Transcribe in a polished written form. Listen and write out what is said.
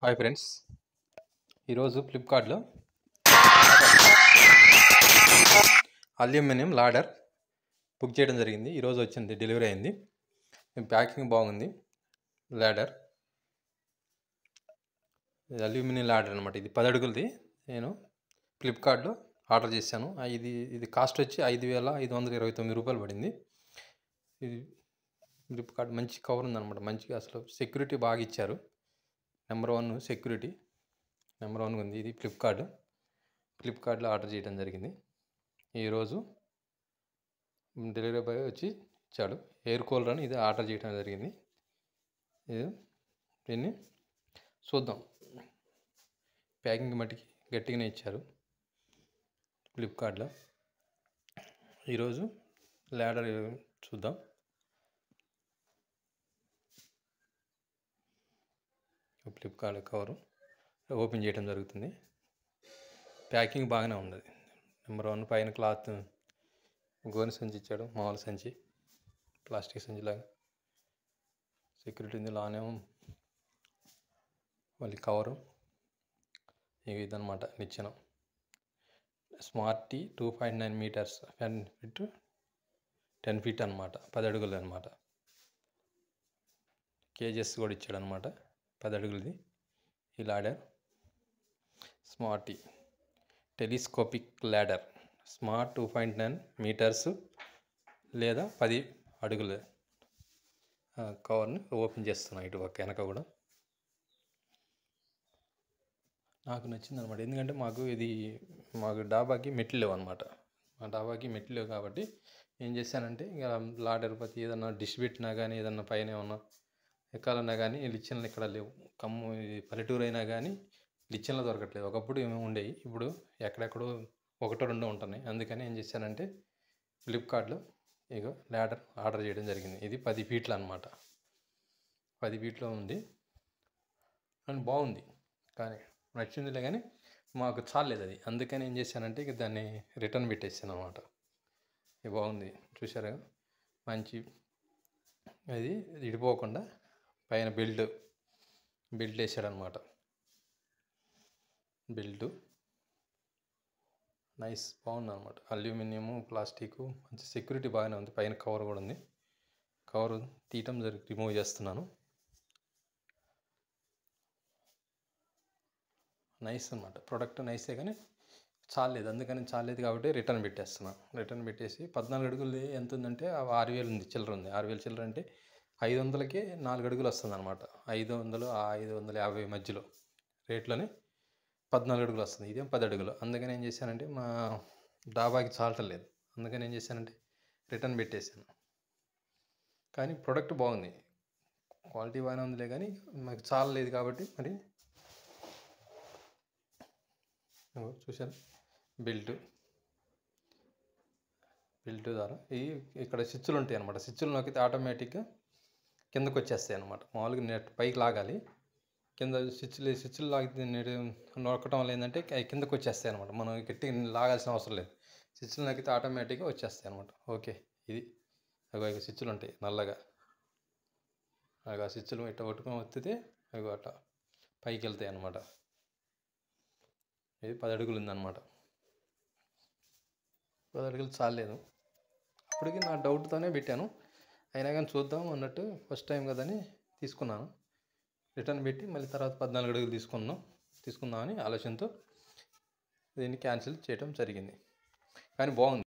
Hi friends, ఈరోజు ఫ్లిప్కార్ట్లో aluminium ladder book చేయడం జరిగింది. ఈరోజు వచ్చింది, డెలివరీ అయింది. ప్యాకింగ్ బాగుంది. లాడర్ అల్యూమినియం లాడర్ అనమాట. ఇది 10 అడుగులది. నేను ఫ్లిప్కార్ట్లో ఆర్డర్ చేశాను. ఇది కాస్ట్ వచ్చి 5,529 రూపాయలు పడింది. ఇది ఫ్లిప్కార్ట్ మంచి కవర్ ఉందన్నమాట. మంచిగా అసలు సెక్యూరిటీ బాగా ఇచ్చారు. నెంబర్ 1 సెక్యూరిటీ నెంబర్ 1 ఉంది. ఇది ఫ్లిప్కార్ట్లో ఆర్డర్ చేయడం జరిగింది. ఈరోజు డెలివరీ బాయ్ వచ్చి ఇచ్చాడు. ఎయిర్ కూలర్ అని ఇది ఆర్డర్ చేయడం జరిగింది. దీన్ని చూద్దాం. ప్యాకింగ్ మట్టికి గట్టిగానే ఇచ్చారు ఫ్లిప్కార్ట్లో. ఈరోజు లాడర్ చూద్దాం. ఫ్లిప్కార్ట్ కవరు ఓపెన్ చేయడం జరుగుతుంది. ప్యాకింగ్ బాగానే ఉంది. నెంబర్ 1 పైన క్లాత్ గోనె సంచి ఇచ్చాడు. మామూలు సంచి, ప్లాస్టిక్ సంచిలాగా సెక్యూరిటీ ఉంది. లానేమో మళ్ళీ కవరు ఇదన్నమాట. నిచ్చెన స్మార్టీ 2.9 మీటర్స్ 10 ఫీట్ అనమాట. 10 అడుగులు అనమాట. కేజెస్ కూడా ఇచ్చాడు అనమాట. 10 అడుగులది ఈ ladder. Smarty telescopic ladder smart 2.9 metres లేదా 10 అడుగుల కవర్ని ఓపెన్ చేస్తున్నాను. ఇటు పక్క వెనక కూడా నాకు నచ్చింది అనమాట. ఎందుకంటే మాకు డాబాకి మెట్లు లేవు అనమాట. మా డాబాకి మెట్లు లేవు కాబట్టి ఏం చేశానంటే, ఇక లాడర్ ప్రతి ఏదన్నా డిష్ పెట్టినా కానీ, ఏదన్నా పైన ఏమన్నా ఎక్కాలన్నా కానీ లిచ్చెన్లు ఇక్కడ లేవు. పల్లెటూరు అయినా కానీ లిచ్చెన్లు దొరకట్లేదు. ఒకప్పుడు ఏమేమి ఉండేవి, ఇప్పుడు ఎక్కడెక్కడో 1-2 ఉంటున్నాయి. అందుకని ఏం చేశానంటే ఫ్లిప్కార్ట్లో ఇగో లాడర్ ఆర్డర్ చేయడం జరిగింది. ఇది 10 ఫీట్లు అనమాట. 10 ఫీట్లో ఉంది అని బాగుంది. కానీ నచ్చిందిలే, కానీ మాకు చాలేదు అది. అందుకని ఏం చేశానంటే ఇక దాన్ని రిటర్న్ పెట్టేసాను అనమాట. ఇది బాగుంది, చూసారా? మంచి అది ఇడిపోకుండా పైన బెల్ట్ వేసాడనమాట. బెల్ట్ నైస్, బాగుంది అనమాట. అల్యూమినియము, ప్లాస్టిక్, మంచి సెక్యూరిటీ బాగానే ఉంది. పైన కవర్ కూడా ఉంది. కవర్ తీయటం రిమూవ్ చేస్తున్నాను. నైస్ అనమాట. ప్రోడక్ట్ నైసే, కానీ చాలేదు. అందుకని చాలేదు కాబట్టి రిటర్న్ పెట్టేస్తున్నాను. రిటర్న్ పెట్టేసి 14 అడుగులు ఎంత ఉందంటే 6,000 ఉంది, చిల్లర ఉంది. 6,000 చిల్లర అంటే 500కే 4 అడుగులు వస్తుంది అనమాట. 500 550 మధ్యలో రేట్లోనే 14 అడుగులు వస్తుంది. ఇదేం 10 అడుగులు. అందుకని ఏం చేశానంటే మా డాబాకి చాలటలేదు. అందుకని ఏం చేశానంటే రిటర్న్ పెట్టేశాను. కానీ ప్రోడక్ట్ బాగుంది, క్వాలిటీ బాగానే ఉందిలే, కానీ మాకు చాలలేదు కాబట్టి మరి చూశాను. బెల్ట్ ద్వారా ఇక్కడ స్విచ్లు ఉంటాయి అనమాట. స్విచ్లు నొక్కితే ఆటోమేటిక్గా కిందకు వచ్చేస్తాయి అనమాట. మామూలుగా నెట్ పైకి లాగాలి, కింద స్విచ్లు లాగితే నొక్కటం వల్ల ఏంటంటే కిందకు వచ్చేస్తాయి అనమాట. మనం గట్టిగా లాగాల్సిన అవసరం లేదు. స్విచ్లు నొక్కితే ఆటోమేటిక్గా వచ్చేస్తాయి అనమాట. ఓకే, ఇది అవి స్విచ్లు ఉంటాయి నల్లగా. అవి ఆ స్విచ్లు ఇట్లా పట్టుకొని వత్తితే అవి అట్లా పైకి వెళ్తాయి అనమాట. ఇది 10 అడుగులు ఉందన్నమాట. 10 అడుగులు చాలేదు. అప్పటికి నా డౌట్తోనే పెట్టాను. అయినా కానీ చూద్దాం అన్నట్టు ఫస్ట్ టైం కదని తీసుకున్నాను. రిటర్న్ పెట్టి మళ్ళీ తర్వాత 14 అడుగులు తీసుకుందామని ఆలోచనతో దీన్ని క్యాన్సిల్ చేయడం జరిగింది. కానీ బాగుంది.